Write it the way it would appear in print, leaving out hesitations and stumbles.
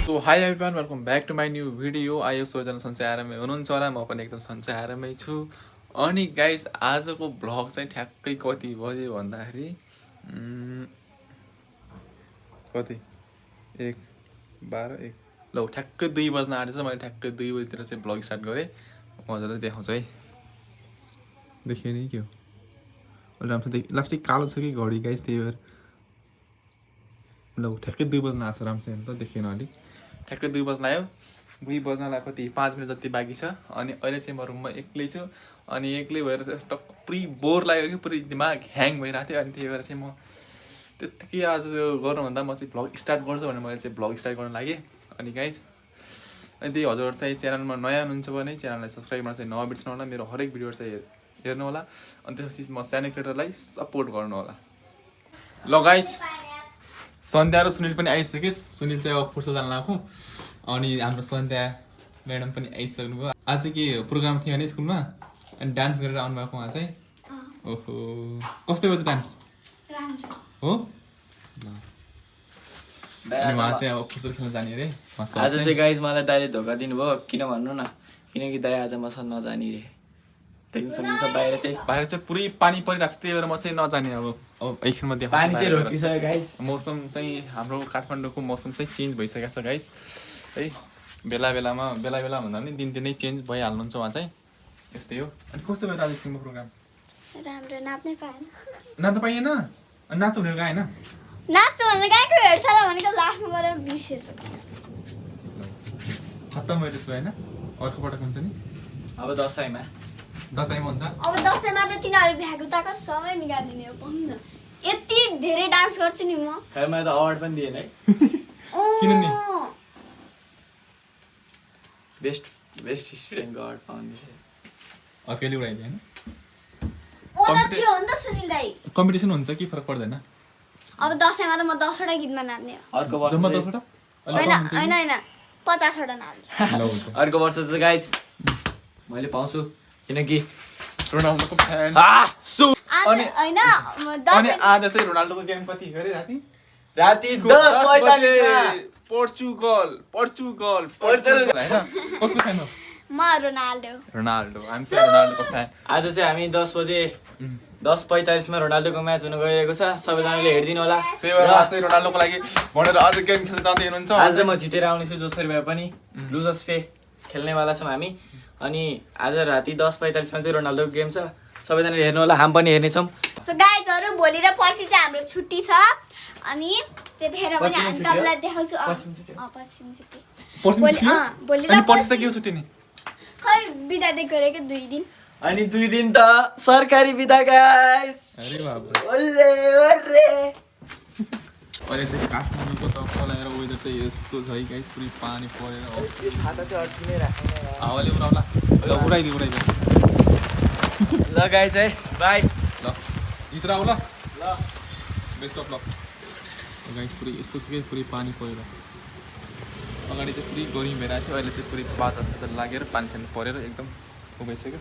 So hi everyone welcome back to my new video. आयो सबैजना सन्चै आरामै हुनुहुन्छ होला, म पनि एकदम सन्चै आरामै छु। अनि गाइस आजको भ्लग चाहिँ ठ्याक्कै कति बज्यो भन्दाखेरि कति 1:12 ल ठ्याक्कै 2 बज्न आँटेछ। मैले ठ्याक्कै 2 बजीतिर चाहिँ भ्लग स्टार्ट गरेँ। मजाले देखाउँछ है, देखियो नि के हो राम्रो लास्टै कालो छ कि घडी गाइस, त्यही भएर ल ठ्याक्कै 2 बज्न आएको छ। राम्रोसँग त देखिएन, अलिक ठ्याक्कै 2 बज्न आयो। 2 बज्नलाई कति 5 मिनट जति बाँकी छ। अनि अहिले चाहिँ म रुममा एक्लै छु। अनि एक्लै भएर यस्तो पुरै बोर लाग्यो कि पुरै दिमाग ह्याङ भइरहेको थियो। अनि त्यही भएर चाहिँ म त्यत्तिकै आज गर्नुभन्दा म चाहिँ भ्लग स्टार्ट गर्छु भनेर मैले चाहिँ भ्लग स्टार्ट गर्न लागेँ। अनि गाइज अनि त्यही हजुरहरू चाहिँ च्यानलमा नयाँ हुनुहुन्छ भने च्यानललाई सब्सक्राइब गर्न चाहिँ नबिर्सनु होला। मेरो हरेक भिडियोहरू चाहिँ हेर्नु होला। अनि त्यसपछि म सानो क्रिएटरलाई सपोर्ट गर्नु होला। ल गाइज सन्ध्या र सुनिल पनि आइसकेस्। सुनिल चाहिँ अब फुर्सद जान लाग्यो। अनि हाम्रो सन्ध्या म्याडम पनि आइसक्नु भयो। आज के प्रोग्राम थियो भने स्कुलमा, अनि डान्स गरेर आउनुभएको उहाँ चाहिँ। ओहो कस्तो भयो त डान्स? हो उहाँ चाहिँ अब फुर्सद खेल्न जाने अरे। आज चाहिँ गाइज मलाई दाइले धोका दिनुभयो। किन भन्नु न, किनकि दाइ आज मसँग नजाने रे। देख्नु सक्नुहुन्छ बाहिर चाहिँ पुरै पानी परिरहेको छ, त्यही भएर म चाहिँ नजाने। अब एकछिनमा देखाउँछु। पानी चाहिँ रोकिसक्यो गाइज। मौसम चाहिँ हाम्रो काठमाडौँको मौसम चाहिँ चेन्ज भइसकेको छ गाइज है। बेला बेलामा भन्दा पनि दिनदिनै चेन्ज भइहाल्नुहुन्छ उहाँ चाहिँ। यस्तै हो। अनि कस्तो भयो आज स्कुलमा प्रोग्राम? राम्रो नाच्नै पाएन। नाच्न पाइएन? अनि नाच्नु भनेर गाएन? नाच्छु भनेर गाएको हेर्छ र भनेको लाफमा गरेर बिर्सेछ। खत्तम भयो त्यसो होइन? अर्को पटक हुन्छ नि अब दसैँमा हुन्छ। अब दसैँमा त तिनीहरू भ्यागु ताको सबै निकालिदिने हो। भन्नु न यति धेरै डान्स गर्छु नि म। खै मैले त अवार्ड पनि दिएन है। किन नि? बेस्ट स्टुडेन्टको अवार्ड पाउने थिएँ। अकेले उडाइदिए होइन? ओ त थियो नि त सुनिल दाइ। कम्पिटिसन हुन्छ कि फरक पर्दैन? अब दसैँमा त म 10वटा गीतमा नाच्ने हो। अर्को वर्ष जम्मा चाहिँ- 10वटा? होइन 50वटा नाच्ने। ल हुन्छ। अर्को वर्ष चाहिँ गाइज मैले पाउँछु, किनकि रोनाल्डोको फ्यान। आज अनि होइन अनि आज चाहिँ रोनाल्डोको गेम कति गरे राति? राति 10:45 मा पोर्चुगल होइन? कसको फ्यान हो? म रोनाल्डो। रोनाल्डो। हामी चाहिँ रोनाल्डोको फ्यान। आज चाहिँ हामी 10 बजे 10:45 मा रोनाल्डोको म्याच हुन गइरहेको छ। सबैजनाले हेरिदिनु होला। त्यही भएर आज चाहिँ रोनाल्डोको लागि भनेर आज गेम खेल्न जाँदै हुनुहुन्छ। आज म जितेर आउनेछु जसरी भए पनि। लुजर्स पे खेल्नेवाला छौँ हामी। अनि आज राति 10:45 मा चाहिँ रोनाल्डोको गेम छ। सबैजनाले हेर्नु होला, हामी पनि हेर्नेछौँ। सो गाइजहरु भोलि र पर्सि चाहिँ हाम्रो छुट्टी छ। अनि त्यतिखेर पनि हामी तपाईलाई देखाउँछु। पर्सि छुट्टी। भोलि र पर्सि चाहिँ के छुट्टी नि? खै बिदा दे गरेको 2 दिन। अनि 2 दिन त सरकारी बिदा गाइस। अरे बाबु। ओले अहिले चाहिँ काठमाडौँको तलएर वेदर चाहिँ यस्तो छ है गाइस, पुरै पानी परेर छाता चाहिँ अड्किनै राख्ने। हावाले उडाउला। ल उडाइदियो। ल गाइस है बाई। ल भित्र आऊ ल। ल बेस्ट अफ लक। गाइस पुरै यस्तो छ कि पुरै पानी परेर अगाडि चाहिँ पुरै गर्मी भइरहेको थियो। अहिले चाहिँ पुरै बादल लागेर पानी परेर एकदम उभइसक्यो।